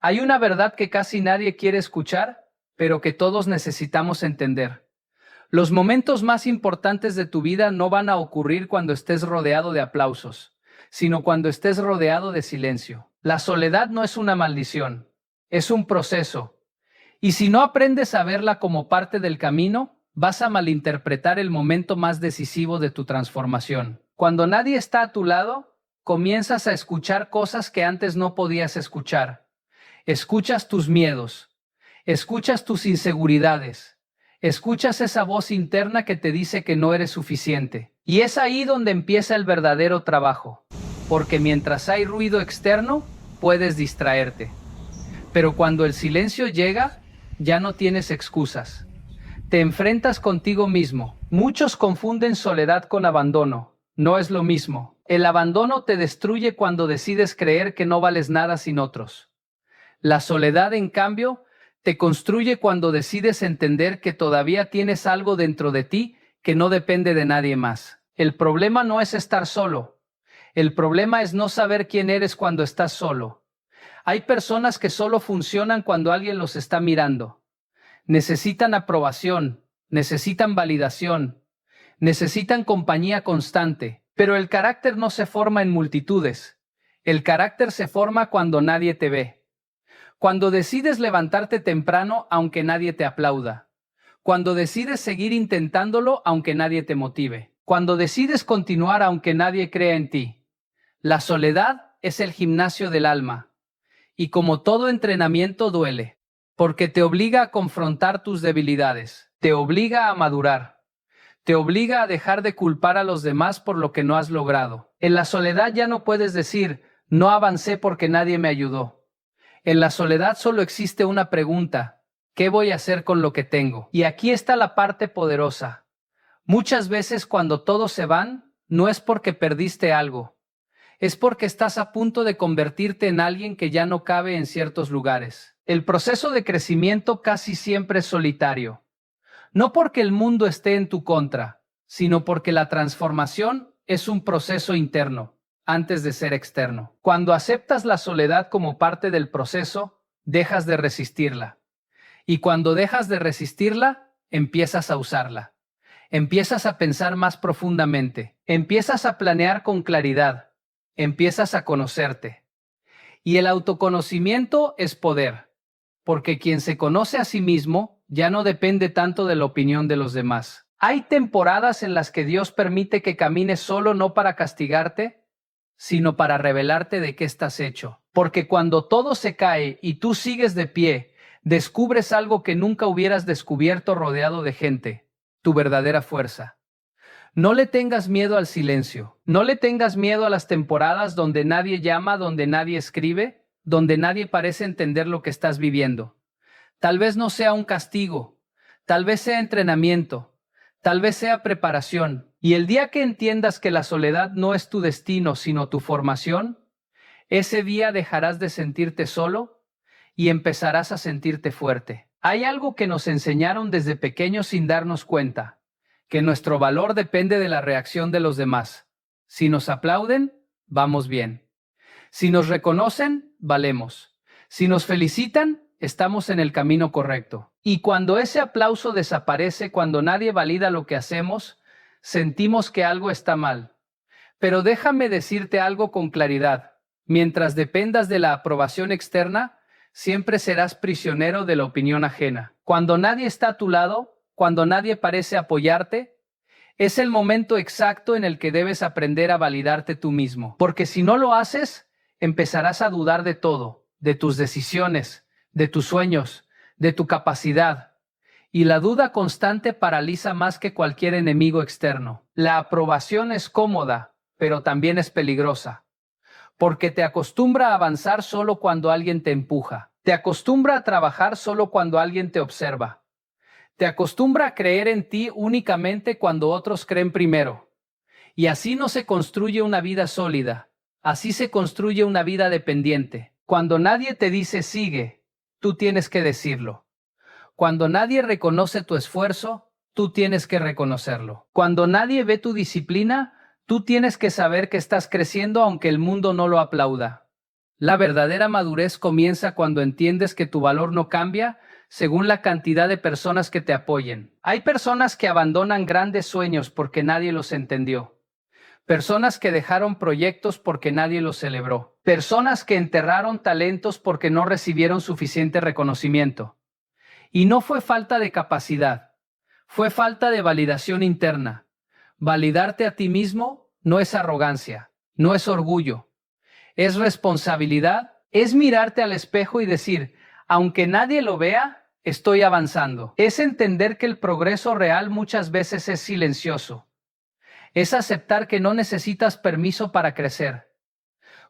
Hay una verdad que casi nadie quiere escuchar, pero que todos necesitamos entender. Los momentos más importantes de tu vida no van a ocurrir cuando estés rodeado de aplausos, sino cuando estés rodeado de silencio. La soledad no es una maldición, es un proceso. Y si no aprendes a verla como parte del camino, vas a malinterpretar el momento más decisivo de tu transformación. Cuando nadie está a tu lado, comienzas a escuchar cosas que antes no podías escuchar. Escuchas tus miedos, escuchas tus inseguridades, escuchas esa voz interna que te dice que no eres suficiente. Y es ahí donde empieza el verdadero trabajo, porque mientras hay ruido externo, puedes distraerte. Pero cuando el silencio llega, ya no tienes excusas. Te enfrentas contigo mismo. Muchos confunden soledad con abandono. No es lo mismo. El abandono te destruye cuando decides creer que no vales nada sin otros. La soledad, en cambio, te construye cuando decides entender que todavía tienes algo dentro de ti que no depende de nadie más. El problema no es estar solo. El problema es no saber quién eres cuando estás solo. Hay personas que solo funcionan cuando alguien los está mirando. Necesitan aprobación, necesitan validación, necesitan compañía constante. Pero el carácter no se forma en multitudes. El carácter se forma cuando nadie te ve. Cuando decides levantarte temprano aunque nadie te aplauda. Cuando decides seguir intentándolo aunque nadie te motive. Cuando decides continuar aunque nadie crea en ti. La soledad es el gimnasio del alma. Y como todo entrenamiento duele, porque te obliga a confrontar tus debilidades, te obliga a madurar, te obliga a dejar de culpar a los demás por lo que no has logrado. En la soledad ya no puedes decir, no avancé porque nadie me ayudó. En la soledad solo existe una pregunta, ¿qué voy a hacer con lo que tengo? Y aquí está la parte poderosa. Muchas veces cuando todos se van, no es porque perdiste algo. Es porque estás a punto de convertirte en alguien que ya no cabe en ciertos lugares. El proceso de crecimiento casi siempre es solitario. No porque el mundo esté en tu contra, sino porque la transformación es un proceso interno, antes de ser externo. Cuando aceptas la soledad como parte del proceso, dejas de resistirla. Y cuando dejas de resistirla, empiezas a usarla. Empiezas a pensar más profundamente. Empiezas a planear con claridad. Empiezas a conocerte. Y el autoconocimiento es poder, porque quien se conoce a sí mismo ya no depende tanto de la opinión de los demás. Hay temporadas en las que Dios permite que camines solo no para castigarte, sino para revelarte de qué estás hecho. Porque cuando todo se cae y tú sigues de pie, descubres algo que nunca hubieras descubierto rodeado de gente, tu verdadera fuerza. No le tengas miedo al silencio, no le tengas miedo a las temporadas donde nadie llama, donde nadie escribe, donde nadie parece entender lo que estás viviendo. Tal vez no sea un castigo, tal vez sea entrenamiento, tal vez sea preparación. Y el día que entiendas que la soledad no es tu destino, sino tu formación, ese día dejarás de sentirte solo y empezarás a sentirte fuerte. Hay algo que nos enseñaron desde pequeños sin darnos cuenta, que nuestro valor depende de la reacción de los demás. Si nos aplauden, vamos bien. Si nos reconocen, valemos. Si nos felicitan, estamos en el camino correcto. Y cuando ese aplauso desaparece, cuando nadie valida lo que hacemos, sentimos que algo está mal. Pero déjame decirte algo con claridad. Mientras dependas de la aprobación externa, siempre serás prisionero de la opinión ajena. Cuando nadie está a tu lado, cuando nadie parece apoyarte, es el momento exacto en el que debes aprender a validarte tú mismo. Porque si no lo haces, empezarás a dudar de todo, de tus decisiones, de tus sueños, de tu capacidad. Y la duda constante paraliza más que cualquier enemigo externo. La aprobación es cómoda, pero también es peligrosa. Porque te acostumbra a avanzar solo cuando alguien te empuja. Te acostumbra a trabajar solo cuando alguien te observa. Te acostumbra a creer en ti únicamente cuando otros creen primero. Y así no se construye una vida sólida. Así se construye una vida dependiente. Cuando nadie te dice sigue, tú tienes que decirlo. Cuando nadie reconoce tu esfuerzo, tú tienes que reconocerlo. Cuando nadie ve tu disciplina, tú tienes que saber que estás creciendo aunque el mundo no lo aplauda. La verdadera madurez comienza cuando entiendes que tu valor no cambia según la cantidad de personas que te apoyen. Hay personas que abandonan grandes sueños porque nadie los entendió. Personas que dejaron proyectos porque nadie los celebró. Personas que enterraron talentos porque no recibieron suficiente reconocimiento. Y no fue falta de capacidad, fue falta de validación interna. Validarte a ti mismo no es arrogancia, no es orgullo, es responsabilidad, es mirarte al espejo y decir, aunque nadie lo vea, estoy avanzando. Es entender que el progreso real muchas veces es silencioso. Es aceptar que no necesitas permiso para crecer.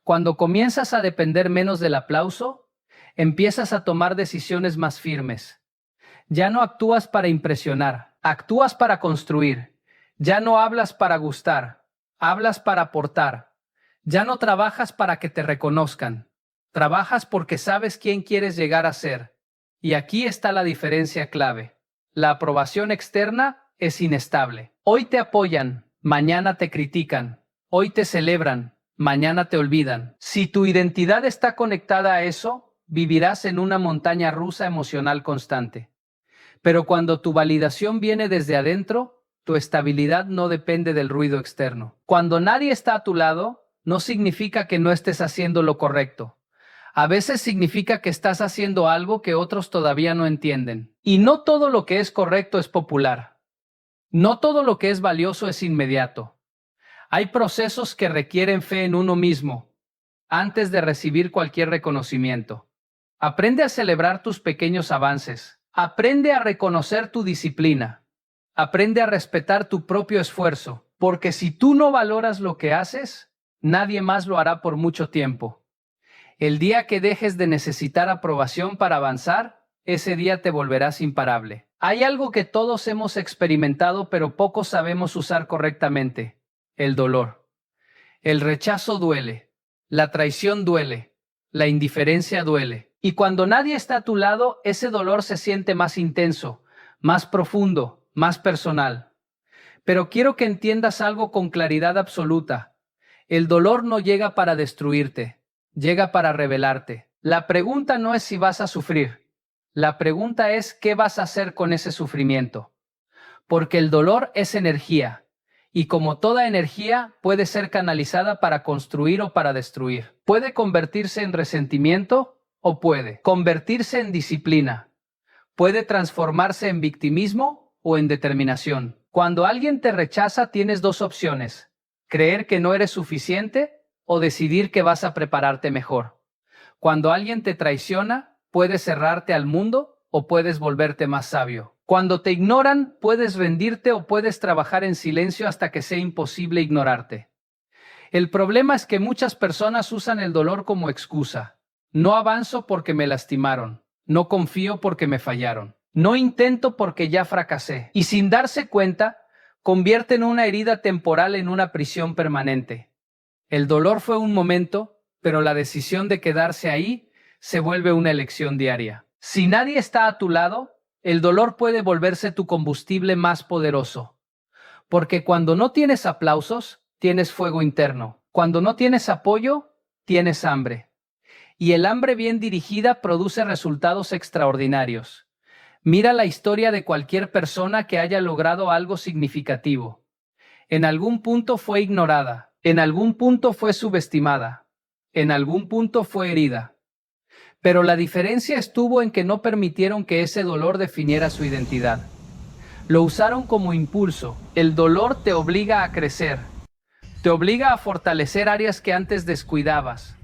Cuando comienzas a depender menos del aplauso, empiezas a tomar decisiones más firmes. Ya no actúas para impresionar, actúas para construir. Ya no hablas para gustar, hablas para aportar. Ya no trabajas para que te reconozcan, trabajas porque sabes quién quieres llegar a ser. Y aquí está la diferencia clave. La aprobación externa es inestable. Hoy te apoyan, mañana te critican. Hoy te celebran, mañana te olvidan. Si tu identidad está conectada a eso, vivirás en una montaña rusa emocional constante. Pero cuando tu validación viene desde adentro, tu estabilidad no depende del ruido externo. Cuando nadie está a tu lado, no significa que no estés haciendo lo correcto. A veces significa que estás haciendo algo que otros todavía no entienden. Y no todo lo que es correcto es popular. No todo lo que es valioso es inmediato. Hay procesos que requieren fe en uno mismo antes de recibir cualquier reconocimiento. Aprende a celebrar tus pequeños avances. Aprende a reconocer tu disciplina. Aprende a respetar tu propio esfuerzo, porque si tú no valoras lo que haces, nadie más lo hará por mucho tiempo. El día que dejes de necesitar aprobación para avanzar, ese día te volverás imparable. Hay algo que todos hemos experimentado, pero pocos sabemos usar correctamente: el dolor. El rechazo duele, la traición duele, la indiferencia duele. Y cuando nadie está a tu lado, ese dolor se siente más intenso, más profundo, más personal. Pero quiero que entiendas algo con claridad absoluta. El dolor no llega para destruirte, llega para revelarte. La pregunta no es si vas a sufrir. La pregunta es qué vas a hacer con ese sufrimiento. Porque el dolor es energía. Y como toda energía, puede ser canalizada para construir o para destruir. Puede convertirse en resentimiento o puede convertirse en disciplina. Puede transformarse en victimismo o en determinación. Cuando alguien te rechaza, tienes dos opciones: creer que no eres suficiente o decidir que vas a prepararte mejor. Cuando alguien te traiciona, puedes cerrarte al mundo o puedes volverte más sabio. Cuando te ignoran, puedes rendirte o puedes trabajar en silencio hasta que sea imposible ignorarte. El problema es que muchas personas usan el dolor como excusa. No avanzo porque me lastimaron. No confío porque me fallaron. No intento porque ya fracasé. Y sin darse cuenta, convierten una herida temporal en una prisión permanente. El dolor fue un momento, pero la decisión de quedarse ahí se vuelve una elección diaria. Si nadie está a tu lado, el dolor puede volverse tu combustible más poderoso. Porque cuando no tienes aplausos, tienes fuego interno. Cuando no tienes apoyo, tienes hambre. Y el hambre bien dirigida produce resultados extraordinarios. Mira la historia de cualquier persona que haya logrado algo significativo. En algún punto fue ignorada, en algún punto fue subestimada, en algún punto fue herida. Pero la diferencia estuvo en que no permitieron que ese dolor definiera su identidad. Lo usaron como impulso. El dolor te obliga a crecer, te obliga a fortalecer áreas que antes descuidabas.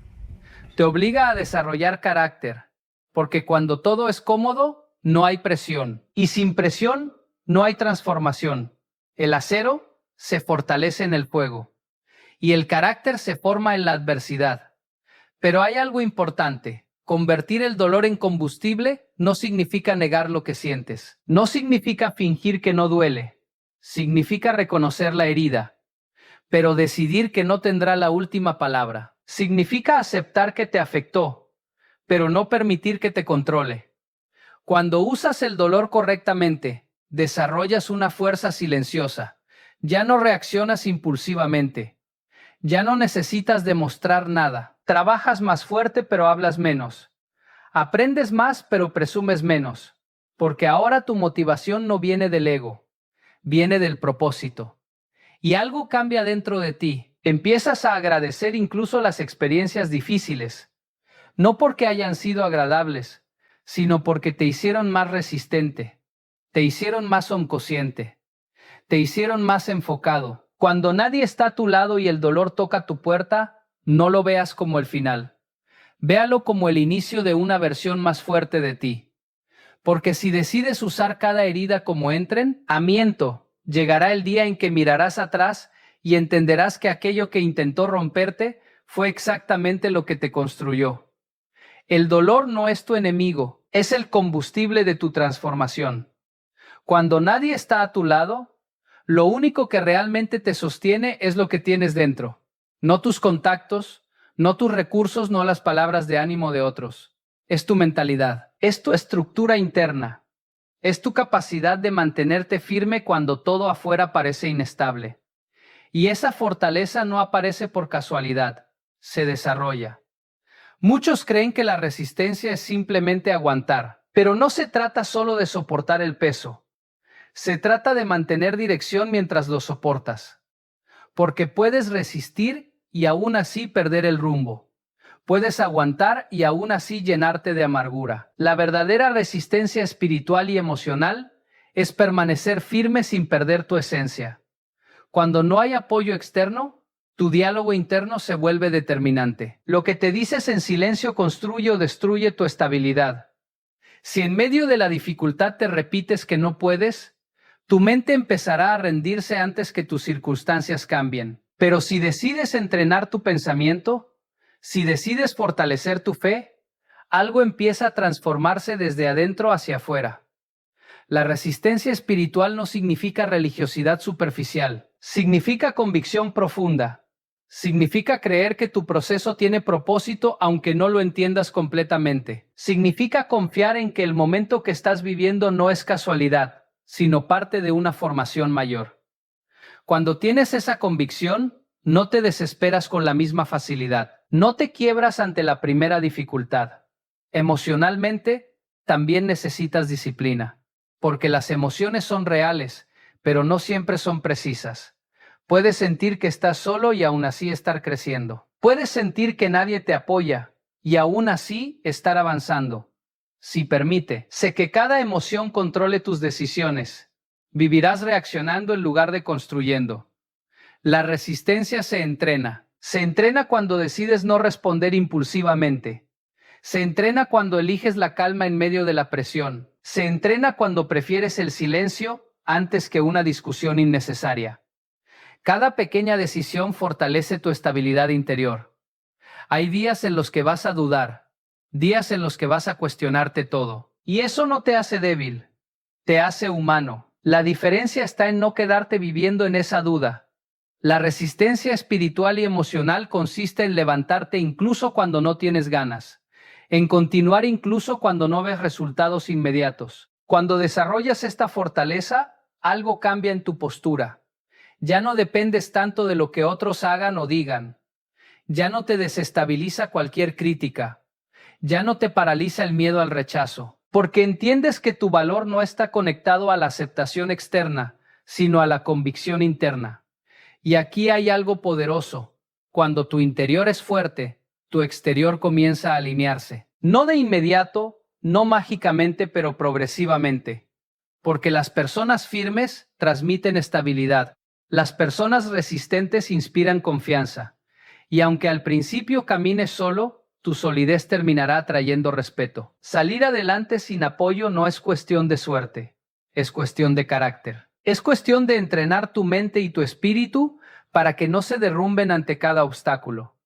Te obliga a desarrollar carácter, porque cuando todo es cómodo, no hay presión. Y sin presión, no hay transformación. El acero se fortalece en el fuego. Y el carácter se forma en la adversidad. Pero hay algo importante. Convertir el dolor en combustible no significa negar lo que sientes. No significa fingir que no duele. Significa reconocer la herida, pero decidir que no tendrá la última palabra. Significa aceptar que te afectó, pero no permitir que te controle. Cuando usas el dolor correctamente, desarrollas una fuerza silenciosa. Ya no reaccionas impulsivamente. Ya no necesitas demostrar nada. Trabajas más fuerte pero hablas menos. Aprendes más pero presumes menos. Porque ahora tu motivación no viene del ego, viene del propósito. Y algo cambia dentro de ti. Empiezas a agradecer incluso las experiencias difíciles. No porque hayan sido agradables, sino porque te hicieron más resistente, te hicieron más consciente, te hicieron más enfocado. Cuando nadie está a tu lado y el dolor toca tu puerta, no lo veas como el final. Véalo como el inicio de una versión más fuerte de ti. Porque si decides usar cada herida como entrenamiento, llegará el día en que mirarás atrás y entenderás que aquello que intentó romperte fue exactamente lo que te construyó. El dolor no es tu enemigo, es el combustible de tu transformación. Cuando nadie está a tu lado, lo único que realmente te sostiene es lo que tienes dentro, no tus contactos, no tus recursos, no las palabras de ánimo de otros. Es tu mentalidad, es tu estructura interna, es tu capacidad de mantenerte firme cuando todo afuera parece inestable. Y esa fortaleza no aparece por casualidad, se desarrolla. Muchos creen que la resistencia es simplemente aguantar, pero no se trata solo de soportar el peso. Se trata de mantener dirección mientras lo soportas. Porque puedes resistir y aún así perder el rumbo. Puedes aguantar y aún así llenarte de amargura. La verdadera resistencia espiritual y emocional es permanecer firme sin perder tu esencia. Cuando no hay apoyo externo, tu diálogo interno se vuelve determinante. Lo que te dices en silencio construye o destruye tu estabilidad. Si en medio de la dificultad te repites que no puedes, tu mente empezará a rendirse antes que tus circunstancias cambien. Pero si decides entrenar tu pensamiento, si decides fortalecer tu fe, algo empieza a transformarse desde adentro hacia afuera. La resistencia espiritual no significa religiosidad superficial, significa convicción profunda. Significa creer que tu proceso tiene propósito aunque no lo entiendas completamente. Significa confiar en que el momento que estás viviendo no es casualidad, sino parte de una formación mayor. Cuando tienes esa convicción, no te desesperas con la misma facilidad. No te quiebras ante la primera dificultad. Emocionalmente, también necesitas disciplina, porque las emociones son reales, pero no siempre son precisas. Puedes sentir que estás solo y aún así estar creciendo. Puedes sentir que nadie te apoya y aún así estar avanzando. Si permite, sé que cada emoción controle tus decisiones. Vivirás reaccionando en lugar de construyendo. La resistencia se entrena. Se entrena cuando decides no responder impulsivamente. Se entrena cuando eliges la calma en medio de la presión. Se entrena cuando prefieres el silencio antes que una discusión innecesaria. Cada pequeña decisión fortalece tu estabilidad interior. Hay días en los que vas a dudar, días en los que vas a cuestionarte todo. Y eso no te hace débil, te hace humano. La diferencia está en no quedarte viviendo en esa duda. La resistencia espiritual y emocional consiste en levantarte incluso cuando no tienes ganas, en continuar incluso cuando no ves resultados inmediatos. Cuando desarrollas esta fortaleza, algo cambia en tu postura. Ya no dependes tanto de lo que otros hagan o digan. Ya no te desestabiliza cualquier crítica. Ya no te paraliza el miedo al rechazo. Porque entiendes que tu valor no está conectado a la aceptación externa, sino a la convicción interna. Y aquí hay algo poderoso. Cuando tu interior es fuerte, tu exterior comienza a alinearse. No de inmediato, no mágicamente, pero progresivamente. Porque las personas firmes transmiten estabilidad. Las personas resistentes inspiran confianza. Y aunque al principio camines solo, tu solidez terminará atrayendo respeto. Salir adelante sin apoyo no es cuestión de suerte, es cuestión de carácter. Es cuestión de entrenar tu mente y tu espíritu para que no se derrumben ante cada obstáculo.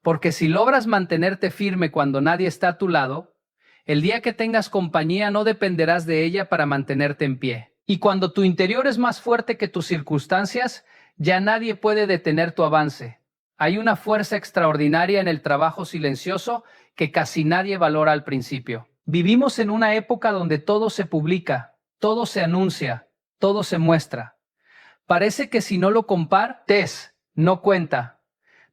Porque si logras mantenerte firme cuando nadie está a tu lado, el día que tengas compañía no dependerás de ella para mantenerte en pie. Y cuando tu interior es más fuerte que tus circunstancias, ya nadie puede detener tu avance. Hay una fuerza extraordinaria en el trabajo silencioso que casi nadie valora al principio. Vivimos en una época donde todo se publica, todo se anuncia, todo se muestra. Parece que si no lo compartes, no cuenta.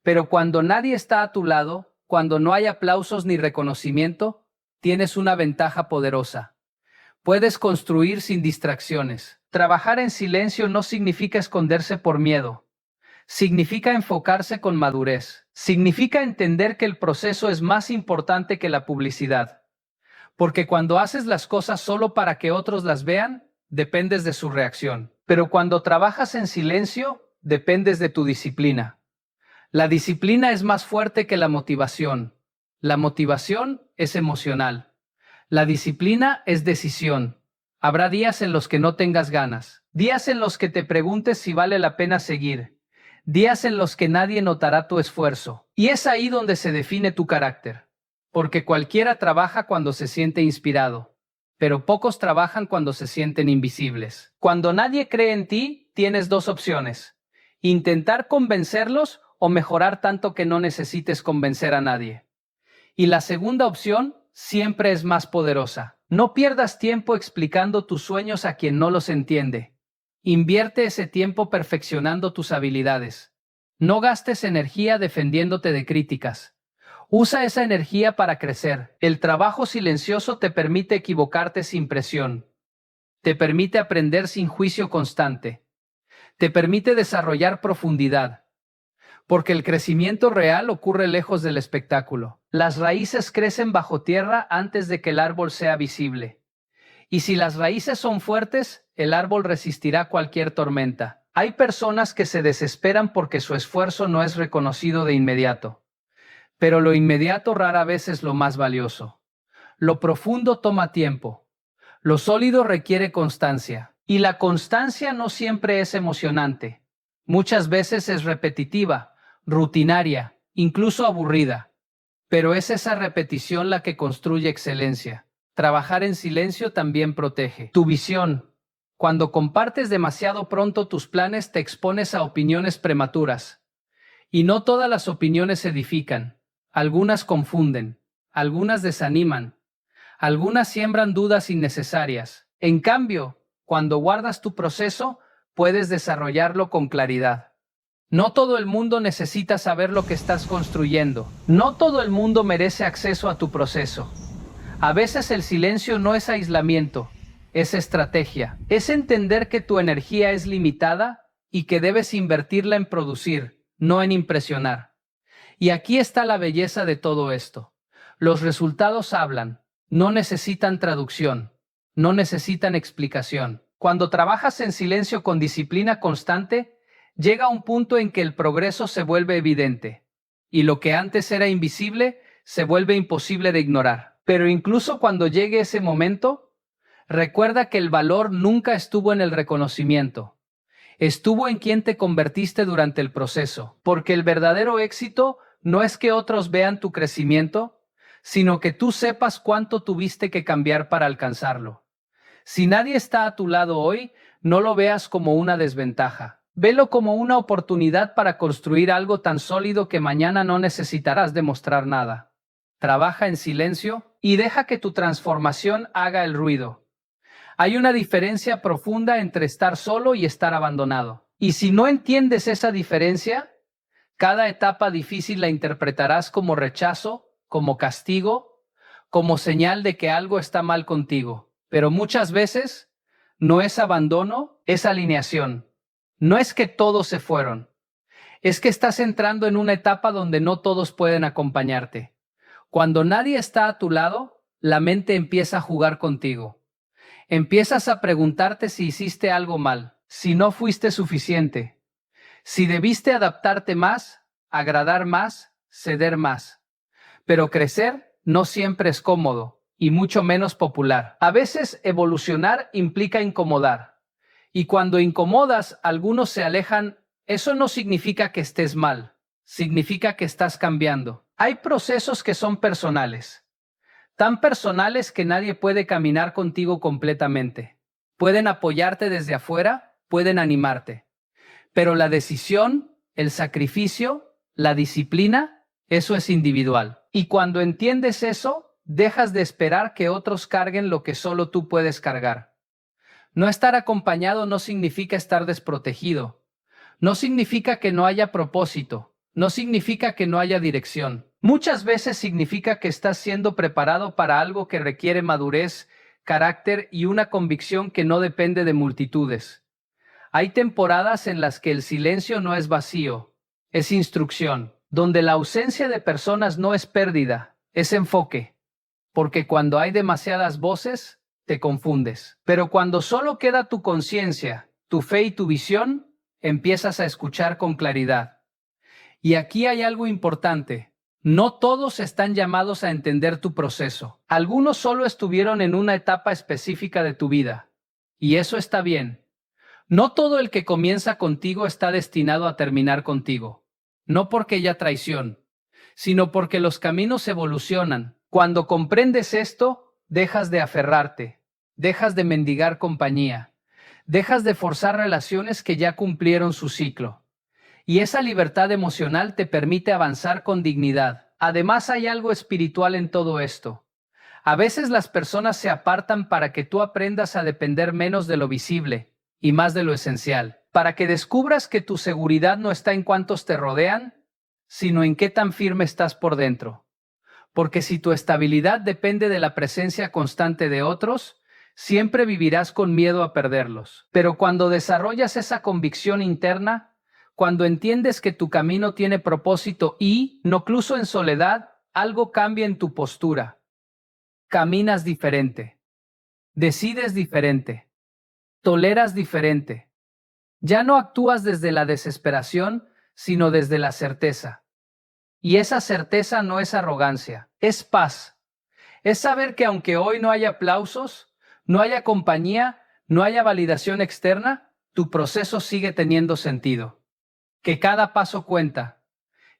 Pero cuando nadie está a tu lado, cuando no hay aplausos ni reconocimiento, tienes una ventaja poderosa. Puedes construir sin distracciones. Trabajar en silencio no significa esconderse por miedo. Significa enfocarse con madurez. Significa entender que el proceso es más importante que la publicidad. Porque cuando haces las cosas solo para que otros las vean, dependes de su reacción. Pero cuando trabajas en silencio, dependes de tu disciplina. La disciplina es más fuerte que la motivación. La motivación es emocional. La disciplina es decisión. Habrá días en los que no tengas ganas. Días en los que te preguntes si vale la pena seguir. Días en los que nadie notará tu esfuerzo. Y es ahí donde se define tu carácter. Porque cualquiera trabaja cuando se siente inspirado, pero pocos trabajan cuando se sienten invisibles. Cuando nadie cree en ti, tienes dos opciones: intentar convencerlos o mejorar tanto que no necesites convencer a nadie. Y la segunda opción siempre es más poderosa. No pierdas tiempo explicando tus sueños a quien no los entiende. Invierte ese tiempo perfeccionando tus habilidades. No gastes energía defendiéndote de críticas. Usa esa energía para crecer. El trabajo silencioso te permite equivocarte sin presión. Te permite aprender sin juicio constante. Te permite desarrollar profundidad. Porque el crecimiento real ocurre lejos del espectáculo. Las raíces crecen bajo tierra antes de que el árbol sea visible. Y si las raíces son fuertes, el árbol resistirá cualquier tormenta. Hay personas que se desesperan porque su esfuerzo no es reconocido de inmediato. Pero lo inmediato rara vez es lo más valioso. Lo profundo toma tiempo. Lo sólido requiere constancia. Y la constancia no siempre es emocionante. Muchas veces es repetitiva, rutinaria, incluso aburrida. Pero es esa repetición la que construye excelencia. Trabajar en silencio también protege tu visión. Cuando compartes demasiado pronto tus planes, te expones a opiniones prematuras. Y no todas las opiniones edifican. Algunas confunden, algunas desaniman, algunas siembran dudas innecesarias. En cambio, cuando guardas tu proceso, puedes desarrollarlo con claridad. No todo el mundo necesita saber lo que estás construyendo. No todo el mundo merece acceso a tu proceso. A veces el silencio no es aislamiento, es estrategia. Es entender que tu energía es limitada y que debes invertirla en producir, no en impresionar. Y aquí está la belleza de todo esto. Los resultados hablan, no necesitan traducción, no necesitan explicación. Cuando trabajas en silencio con disciplina constante, llega un punto en que el progreso se vuelve evidente, y lo que antes era invisible se vuelve imposible de ignorar. Pero incluso cuando llegue ese momento, recuerda que el valor nunca estuvo en el reconocimiento. Estuvo en quien te convertiste durante el proceso, porque el verdadero éxito no es que otros vean tu crecimiento, sino que tú sepas cuánto tuviste que cambiar para alcanzarlo. Si nadie está a tu lado hoy, no lo veas como una desventaja. Velo como una oportunidad para construir algo tan sólido que mañana no necesitarás demostrar nada. Trabaja en silencio y deja que tu transformación haga el ruido. Hay una diferencia profunda entre estar solo y estar abandonado. Y si no entiendes esa diferencia, cada etapa difícil la interpretarás como rechazo, como castigo, como señal de que algo está mal contigo. Pero muchas veces no es abandono, es alineación. No es que todos se fueron. Es que estás entrando en una etapa donde no todos pueden acompañarte. Cuando nadie está a tu lado, la mente empieza a jugar contigo. Empiezas a preguntarte si hiciste algo mal, si no fuiste suficiente, si debiste adaptarte más, agradar más, ceder más. Pero crecer no siempre es cómodo, y mucho menos popular. A veces evolucionar implica incomodar. Y cuando incomodas, algunos se alejan. Eso no significa que estés mal, significa que estás cambiando. Hay procesos que son personales. Tan personales que nadie puede caminar contigo completamente. Pueden apoyarte desde afuera, pueden animarte. Pero la decisión, el sacrificio, la disciplina, eso es individual. Y cuando entiendes eso, dejas de esperar que otros carguen lo que solo tú puedes cargar. No estar acompañado no significa estar desprotegido. No significa que no haya propósito. No significa que no haya dirección. Muchas veces significa que estás siendo preparado para algo que requiere madurez, carácter y una convicción que no depende de multitudes. Hay temporadas en las que el silencio no es vacío, es instrucción, donde la ausencia de personas no es pérdida, es enfoque. Porque cuando hay demasiadas voces, te confundes. Pero cuando solo queda tu conciencia, tu fe y tu visión, empiezas a escuchar con claridad. Y aquí hay algo importante. No todos están llamados a entender tu proceso. Algunos solo estuvieron en una etapa específica de tu vida. Y eso está bien. No todo el que comienza contigo está destinado a terminar contigo. No porque haya traición, sino porque los caminos evolucionan. Cuando comprendes esto, dejas de aferrarte, dejas de mendigar compañía, dejas de forzar relaciones que ya cumplieron su ciclo. Y esa libertad emocional te permite avanzar con dignidad. Además, hay algo espiritual en todo esto. A veces las personas se apartan para que tú aprendas a depender menos de lo visible y más de lo esencial, para que descubras que tu seguridad no está en cuántos te rodean, sino en qué tan firme estás por dentro. Porque si tu estabilidad depende de la presencia constante de otros, siempre vivirás con miedo a perderlos. Pero cuando desarrollas esa convicción interna, cuando entiendes que tu camino tiene propósito y, no incluso en soledad, algo cambia en tu postura. Caminas diferente. Decides diferente. Toleras diferente. Ya no actúas desde la desesperación, sino desde la certeza. Y esa certeza no es arrogancia, es paz. Es saber que aunque hoy no haya aplausos, no haya compañía, no haya validación externa, tu proceso sigue teniendo sentido. Que cada paso cuenta,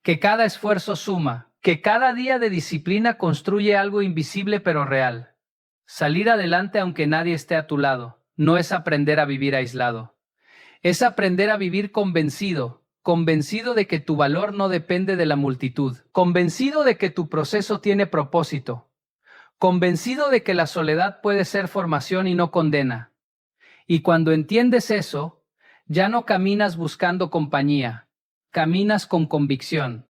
que cada esfuerzo suma, que cada día de disciplina construye algo invisible pero real. Salir adelante aunque nadie esté a tu lado, no es aprender a vivir aislado. Es aprender a vivir convencido, convencido de que tu valor no depende de la multitud, convencido de que tu proceso tiene propósito, convencido de que la soledad puede ser formación y no condena. Y cuando entiendes eso, ya no caminas buscando compañía, caminas con convicción.